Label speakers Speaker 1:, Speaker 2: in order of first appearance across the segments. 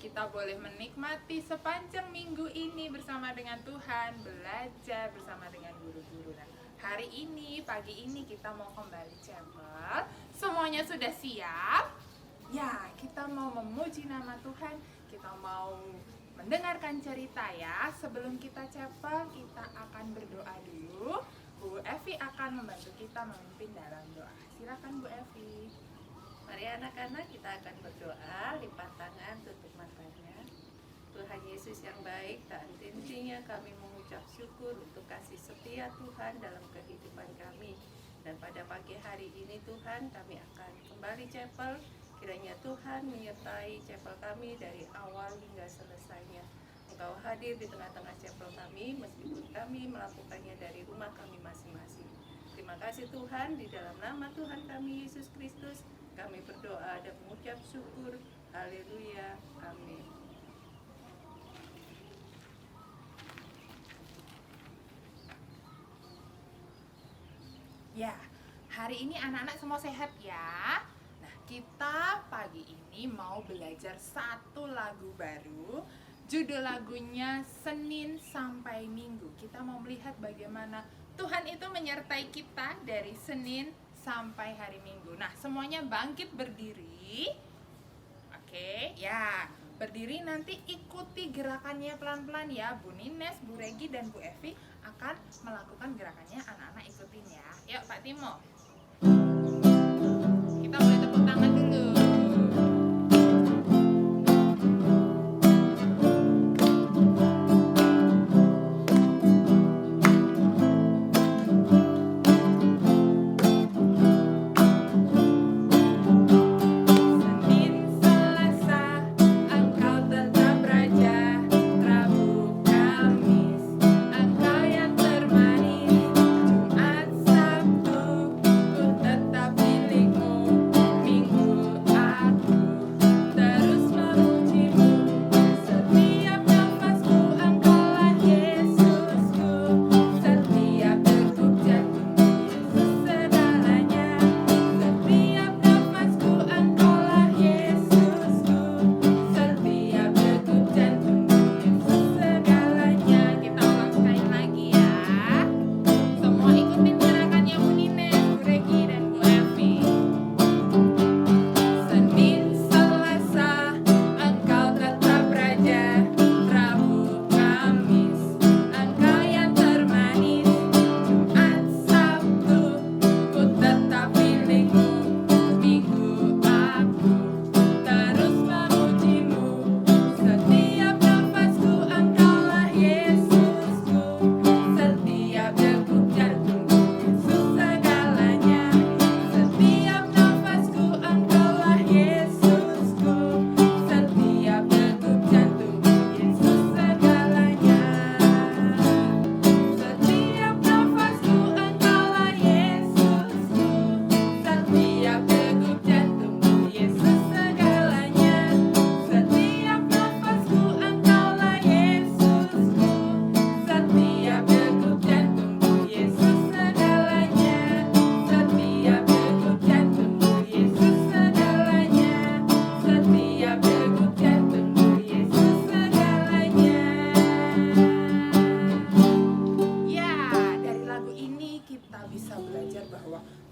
Speaker 1: kita boleh menikmati sepanjang minggu ini bersama dengan Tuhan, belajar bersama dengan guru-guru. Nah, hari ini, pagi ini kita mau kembali chapel. Semuanya sudah siap? Ya, kita mau memuji nama Tuhan, kita mau mendengarkan cerita ya. Sebelum kita chapel, kita akan berdoa dulu. Bu Evi akan membantu kita memimpin dalam doa. Silakan Bu Evi.
Speaker 2: Mari anak-anak, kita akan berdoa, lipat tangan, tutup matanya. Tuhan Yesus yang baik, tak henti-hentinya kami mengucap syukur untuk kasih setia Tuhan dalam kehidupan kami. Dan pada pagi hari ini Tuhan, kami akan kembali chapel. Kiranya Tuhan menyertai chapel kami dari awal hingga selesainya. Engkau hadir di tengah-tengah chapel kami, meskipun kami melakukannya dari rumah kami masing-masing. Terima kasih Tuhan, di dalam nama Tuhan kami Yesus Kristus, kami berdoa dan mengucap syukur. Haleluya. Amin.
Speaker 1: Ya, hari ini anak-anak semua sehat ya. Nah, kita pagi ini mau belajar satu lagu baru. Judul lagunya Senin sampai Minggu. Kita mau melihat bagaimana Tuhan itu menyertai kita dari Senin sampai hari Minggu. Nah, semuanya bangkit berdiri. Oke, ya. Berdiri, nanti ikuti gerakannya pelan-pelan ya. Bu Nines, Bu Regi, dan Bu Evi akan melakukan gerakannya. Anak-anak ikutin ya. Yuk Pak Timo. Kita boleh tepuk tangan dulu.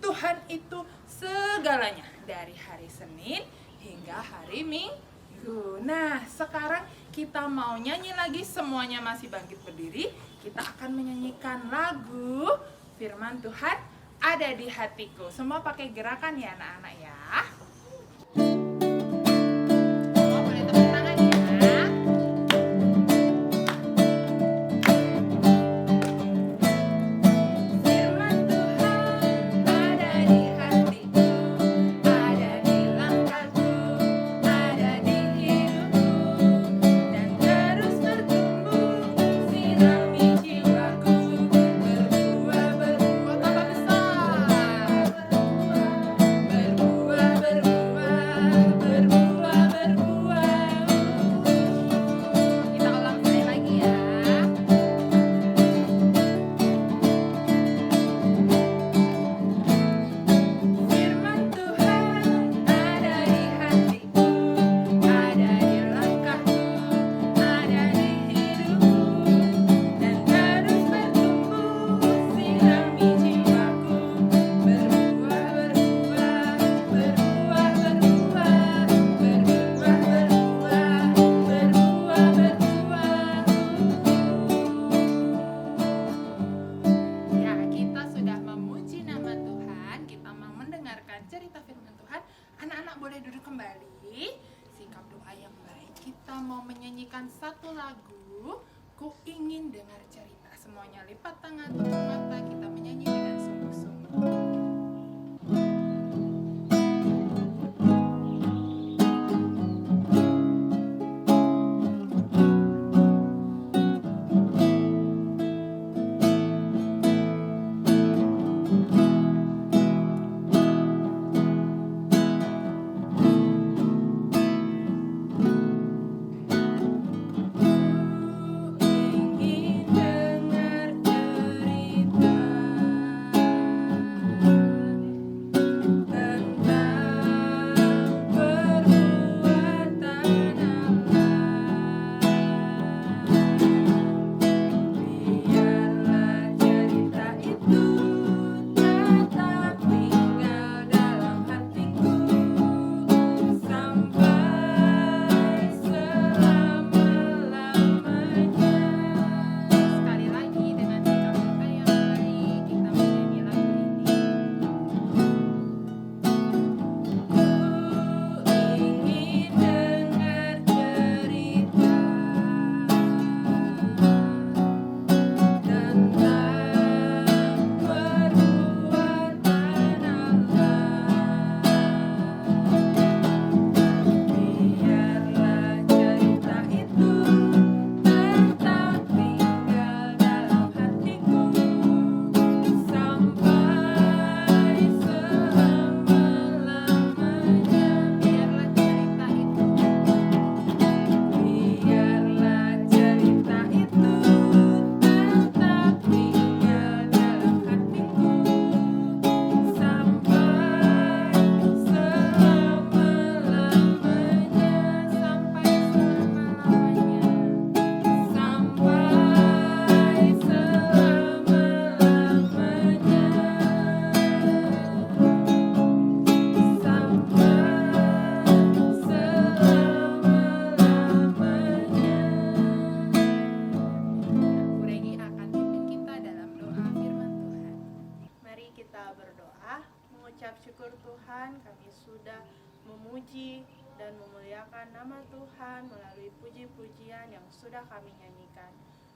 Speaker 1: Tuhan itu segalanya dari hari Senin hingga hari Minggu. Nah, sekarang kita mau nyanyi lagi, semuanya masih bangkit berdiri. Kita akan menyanyikan lagu Firman Tuhan ada di hatiku. Semua pakai gerakan ya anak-anak ya. Semua boleh tepuk tangan ya. Berbuah kita mau menyanyikan satu lagu, Ku Ingin Dengar Cerita. Semuanya lipat tangan, tutup mata, kita menyanyi dengan sungguh-sungguh.
Speaker 2: Mengucap syukur Tuhan, kami sudah memuji dan memuliakan nama Tuhan melalui puji-pujian yang sudah kami nyanyikan.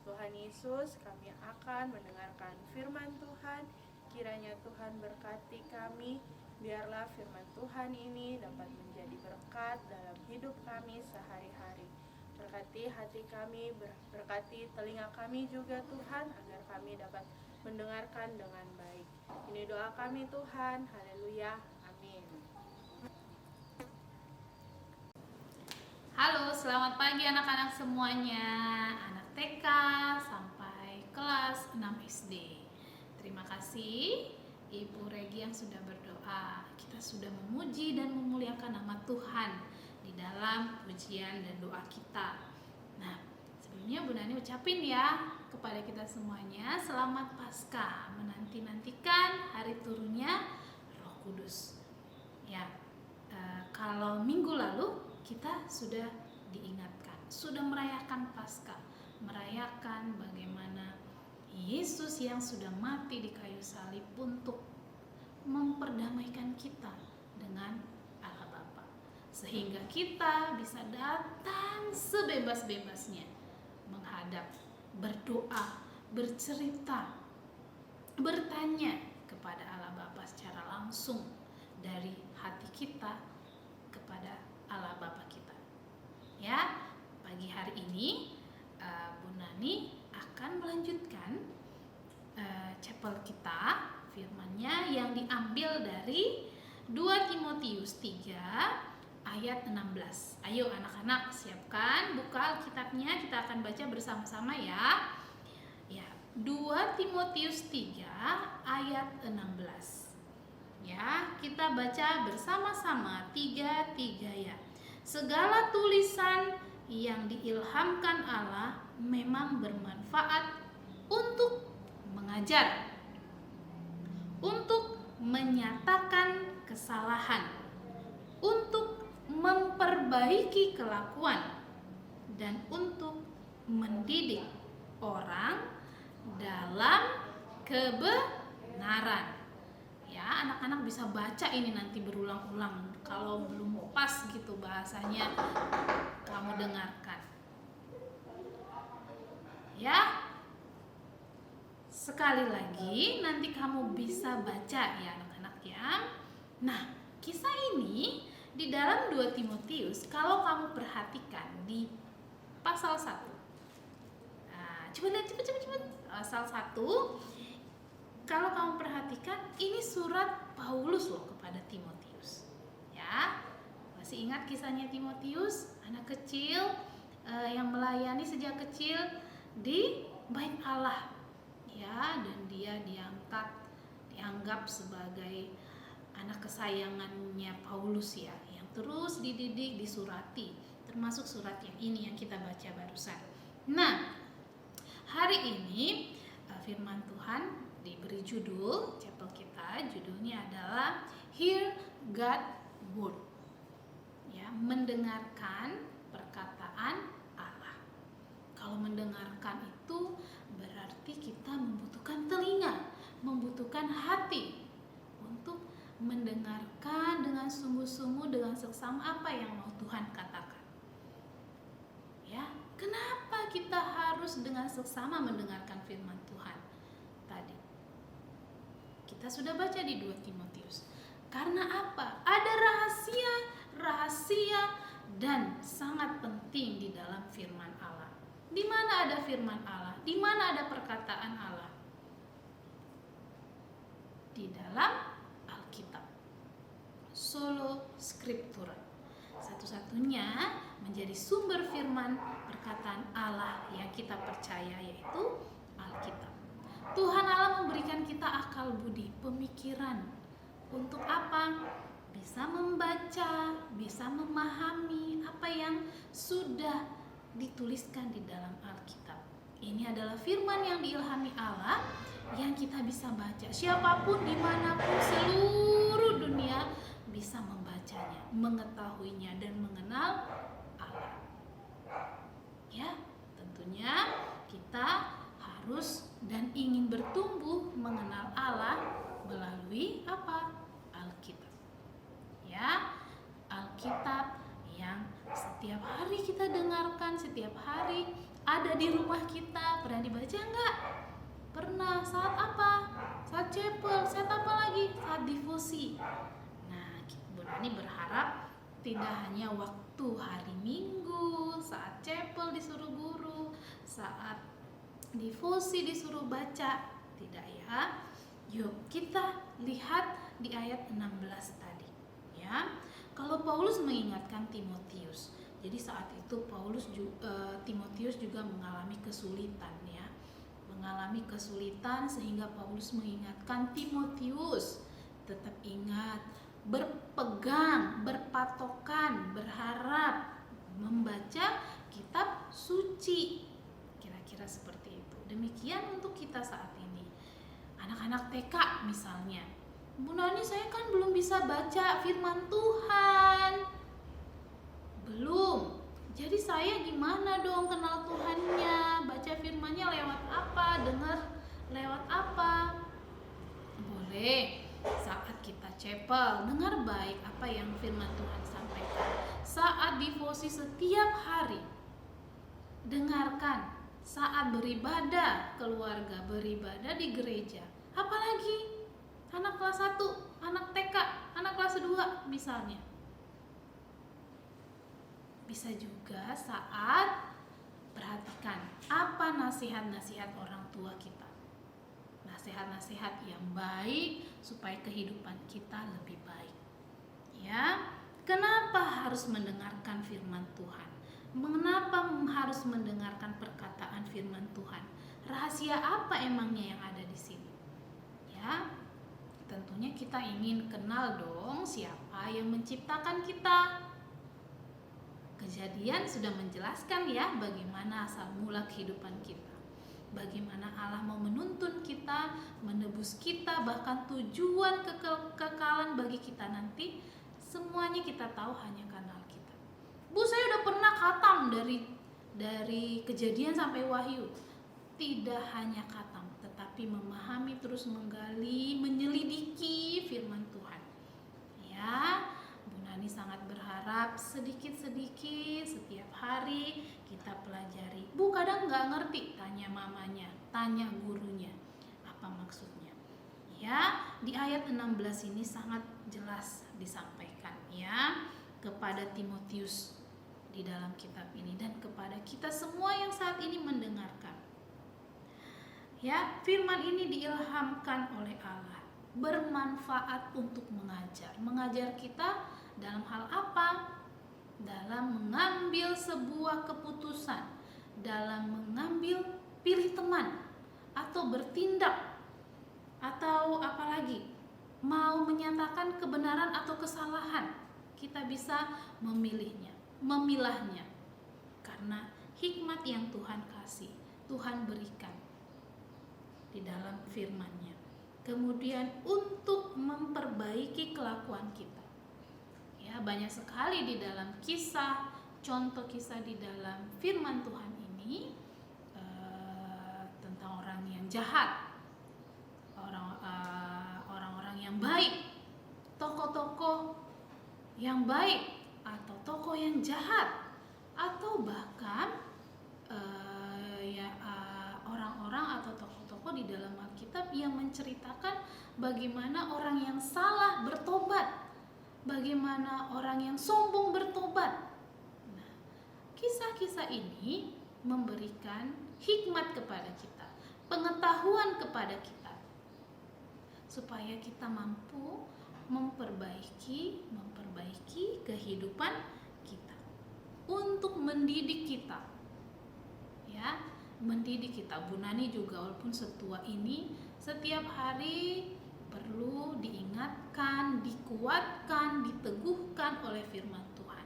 Speaker 2: Tuhan Yesus, kami akan mendengarkan firman Tuhan. Kiranya Tuhan berkati kami, biarlah firman Tuhan ini dapat menjadi berkat dalam hidup kami sehari-hari. Berkati hati kami, berkati telinga kami juga Tuhan, agar kami dapat mendengarkan dengan baik. Ini doa kami Tuhan, haleluya, amin.
Speaker 3: Halo, selamat pagi anak-anak semuanya, anak TK sampai kelas 6 SD. Terima kasih Ibu Regi yang sudah berdoa. Kita sudah memuji dan memuliakan nama Tuhan di dalam pujian dan doa kita. Nah, sebelumnya Bu Nani ucapin ya kepada kita semuanya selamat Paskah, menanti-nantikan hari turunnya Roh Kudus. Ya, kalau minggu lalu kita sudah diingatkan, sudah merayakan Paskah, merayakan bagaimana Yesus yang sudah mati di kayu salib untuk memperdamaikan kita dengan Allah Bapa, sehingga kita bisa datang sebebas-bebasnya menghadap, berdoa, bercerita, bertanya kepada Allah Bapa secara langsung dari hati kita kepada Allah Bapa kita. Ya, pagi hari ini Bu Nani akan melanjutkan chapel kita, firman-Nya yang diambil dari 2 Timotius 3 ayat 16. Ayo anak-anak siapkan buka Alkitabnya, kita akan baca bersama-sama ya. Ya, 2 Timotius 3 ayat 16. Ya, kita baca bersama-sama 3 ya. Segala tulisan yang diilhamkan Allah memang bermanfaat untuk mengajar, untuk menyatakan kesalahan, untuk memperbaiki kelakuan, dan untuk mendidik orang dalam kebenaran. Ya, anak-anak bisa baca ini nanti berulang-ulang. Kalau belum pas gitu bahasanya, kamu dengarkan. Sekali lagi, nanti kamu bisa baca ya anak-anak ya. Nah, kisah ini di dalam 2 Timotius, kalau kamu perhatikan di pasal 1. Nah, coba lihat cepet. Pasal 1, kalau kamu perhatikan ini surat Paulus loh kepada Timotius. Ya, masih ingat kisahnya Timotius, anak kecil yang melayani sejak kecil di bait Allah. Ya, dan dia dianggap sebagai anak kesayangannya Paulus ya, yang terus dididik, disurati, termasuk surat yang ini yang kita baca barusan. Nah, hari ini firman Tuhan diberi judul chapel kita, judulnya adalah Hear God Word. Ya, mendengarkan perkataan Allah. Kalau mendengarkan itu berarti kita membutuhkan telinga, membutuhkan hati untuk mendengarkan dengan sungguh-sungguh, dengan seksama apa yang mau Tuhan katakan. Ya, kenapa kita harus dengan seksama mendengarkan firman Tuhan tadi? Kita sudah baca di 2 Timotius. Karena apa? Ada rahasia dan sangat penting di dalam firman Allah. Di mana ada firman Allah? Di mana ada perkataan Allah? Di dalam Alkitab. Solo Scriptura. Satu-satunya menjadi sumber firman perkataan Allah yang kita percaya, yaitu Alkitab. Tuhan Allah memberikan kita akal budi, pemikiran. Untuk apa? Bisa membaca, bisa memahami apa yang sudah dituliskan di dalam Alkitab. Ini adalah firman yang diilhami Allah yang kita bisa baca. Siapapun, dimanapun, seluruh dunia bisa membacanya, mengetahuinya, dan mengenal Allah. Ya, tentunya kita harus dan ingin bertumbuh mengenal Allah melalui apa? Alkitab. Ya, Alkitab yang setiap hari kita dengarkan, setiap hari ada di rumah kita. Pernah dibaca enggak? Pernah. Saat apa? Saat chapel. Saat apa lagi? Saat devosi. Nah, Bu Nani berharap tidak hanya waktu hari Minggu, saat chapel disuruh guru, saat devosi disuruh baca. Tidak ya. Yuk kita lihat di ayat 16 tadi ya. Kalau Paulus mengingatkan Timotius, jadi saat itu Timotius juga mengalami kesulitan ya, mengalami kesulitan sehingga Paulus mengingatkan Timotius tetap ingat, berpegang, berpatokan, berharap membaca kitab suci. Kira-kira seperti itu. Demikian untuk kita saat ini. Anak-anak TK misalnya, Bu Nani, saya kan belum bisa baca firman Tuhan. Belum. Jadi saya gimana dong kenal Tuhannya? Baca firmannya lewat apa? Dengar lewat apa? Boleh. Saat kita chapel, dengar baik apa yang firman Tuhan sampaikan. Saat devosi setiap hari, dengarkan. Saat beribadah, keluarga beribadah di gereja. Apalagi anak kelas 1, anak TK, anak kelas 2 misalnya. Bisa juga saat perhatikan apa nasihat-nasihat orang tua kita. Nasihat-nasihat yang baik supaya kehidupan kita lebih baik. Ya, kenapa harus mendengarkan firman Tuhan? Mengapa harus mendengarkan perkataan firman Tuhan? Rahasia apa emangnya yang ada di sini? Ya, tentunya kita ingin kenal dong siapa yang menciptakan kita. Kejadian sudah menjelaskan ya bagaimana asal mula kehidupan kita. Bagaimana Allah mau menuntun kita, menebus kita, bahkan tujuan kekekalan bagi kita nanti. Semuanya kita tahu hanya karena Alkitab. Bu, saya udah pernah khatam dari Kejadian sampai Wahyu. Tidak hanya khatam, tetapi memahami, terus menggali, menyelidiki firman Tuhan. Ya, Bu Nani sangat berharap sedikit-sedikit setiap hari kita pelajari. Bu, kadang nggak ngerti, tanya mamanya, tanya gurunya. apa maksudnya. Ya, di ayat 16 ini sangat jelas disampaikan ya kepada Timotius di dalam kitab ini dan kepada kita semua yang saat ini mendengarkan. Ya, firman ini diilhamkan oleh Allah, bermanfaat untuk mengajar. Mengajar kita dalam hal apa? Dalam mengambil sebuah keputusan, dalam mengambil pilih teman, atau bertindak, atau apalagi mau menyatakan kebenaran atau kesalahan. Kita bisa memilahnya. Karena hikmat yang Tuhan kasih, Tuhan berikan di dalam firman-Nya. Kemudian untuk memperbaiki kelakuan kita. Ya, banyak sekali di dalam contoh kisah di dalam firman Tuhan ini tentang orang yang jahat, orang-orang yang baik, tokoh-tokoh yang baik atau tokoh yang jahat, atau bahkan orang-orang atau tokoh-tokoh di dalam Alkitab yang menceritakan bagaimana orang yang salah bertobat, bagaimana orang yang sombong bertobat. Nah, kisah-kisah ini memberikan hikmat kepada kita, pengetahuan kepada kita, supaya kita mampu memperbaiki kehidupan kita, untuk mendidik kita. Ya, mendidik kita. Bu Nani juga walaupun setua ini setiap hari perlu diingatkan, dikuatkan, diteguhkan oleh firman Tuhan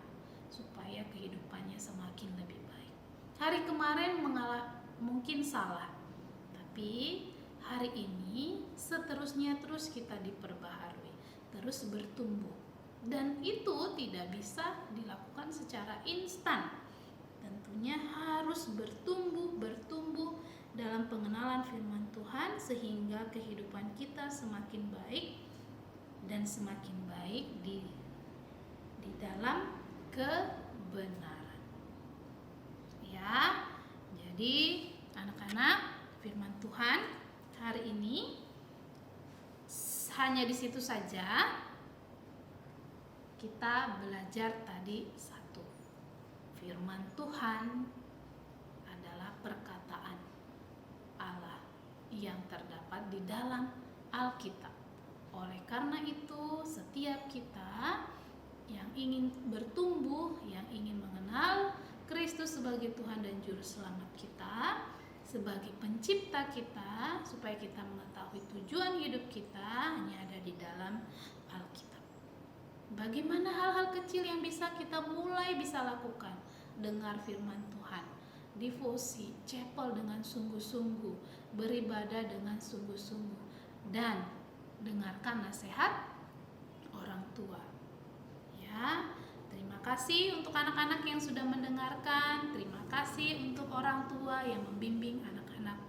Speaker 3: supaya kehidupannya semakin lebih baik. Hari kemarin mungkin salah, tapi hari ini seterusnya terus kita diperbaharui, terus bertumbuh. Dan itu tidak bisa dilakukan secara instan. Tentunya harus bertumbuh dalam pengenalan firman Tuhan sehingga kehidupan kita semakin baik dan semakin baik di dalam kebenaran. Ya, jadi anak-anak, firman Tuhan hari ini hanya di situ saja kita belajar tadi satu. Firman Tuhan adalah perkataan Allah yang terdapat di dalam Alkitab. Oleh karena itu, setiap kita yang ingin bertumbuh, yang ingin mengenal Kristus sebagai Tuhan dan Juru Selamat kita, sebagai pencipta kita, supaya kita mengetahui tujuan hidup kita hanya ada di dalam Alkitab. Bagaimana hal-hal kecil yang bisa kita bisa lakukan? Dengar firman Tuhan, devosi, chapel dengan sungguh-sungguh, beribadah dengan sungguh-sungguh, dan dengarkan nasihat orang tua. Ya, terima kasih untuk anak-anak yang sudah mendengarkan. Terima kasih untuk orang tua yang membimbing anak-anak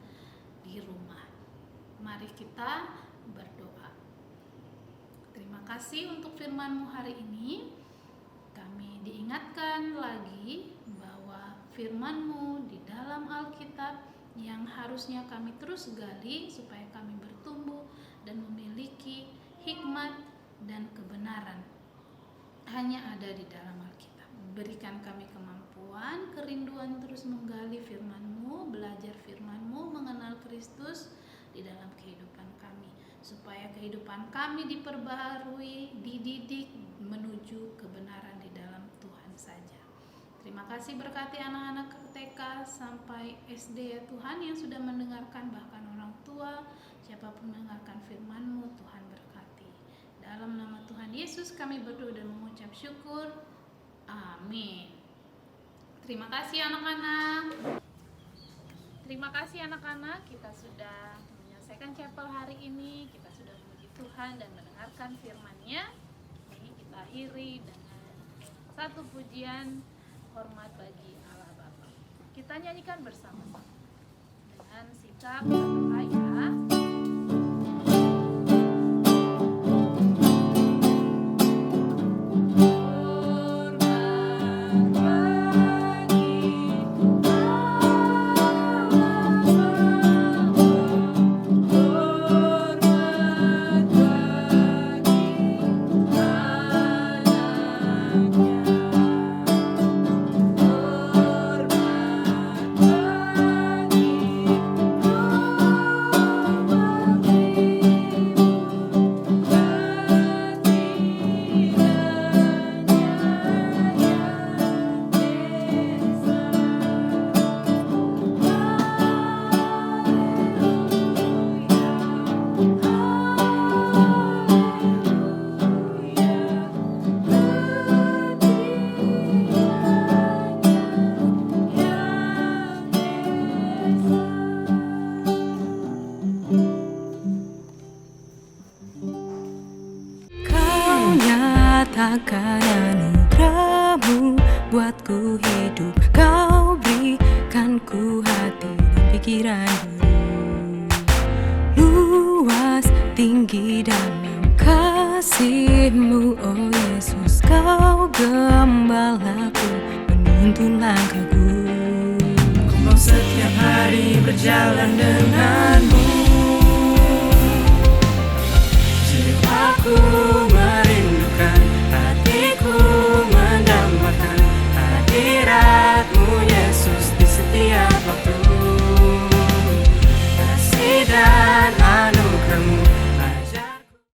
Speaker 3: di rumah. Mari kita berdoa. Terima kasih untuk firman-Mu hari ini. Kami diingatkan lagi bahwa firman-Mu di dalam Alkitab yang harusnya kami terus gali supaya kami bertumbuh dan memiliki hikmat dan kebenaran hanya ada di dalam Alkitab. Berikan kami kemampuan, kerinduan terus menggali firman-Mu, belajar firman-Mu, mengenal Kristus di dalam kehidupan kami, supaya kehidupan kami diperbaharui, dididik menuju kebenaran di dalam Tuhan saja. Terima kasih, berkati anak-anak TK sampai SD ya Tuhan, yang sudah mendengarkan, bahkan orang tua, siapapun mendengarkan firman-Mu, Tuhan berkati. Dalam nama Tuhan Yesus kami berdoa dan mengucap syukur. Amin. Terima kasih anak-anak. Terima kasih anak-anak, kita sudah menyelesaikan chapel hari ini. Kita sudah memuji Tuhan dan mendengarkan firman-Nya. Ini kita akhiri dengan satu pujian hormat bagi Allah Bapa. Kita nyanyikan bersama-sama dengan sikap berdoa ya.
Speaker 2: Oh
Speaker 4: akan anugerah-Mu buatku hidup. Kau berikan ku hati dan pikiran-Mu luas tinggi dalam kasih-Mu. Oh Yesus, Kau gembalaku, menuntun langkahku. Ku mau setiap hari berjalan denganmu. Jiwaku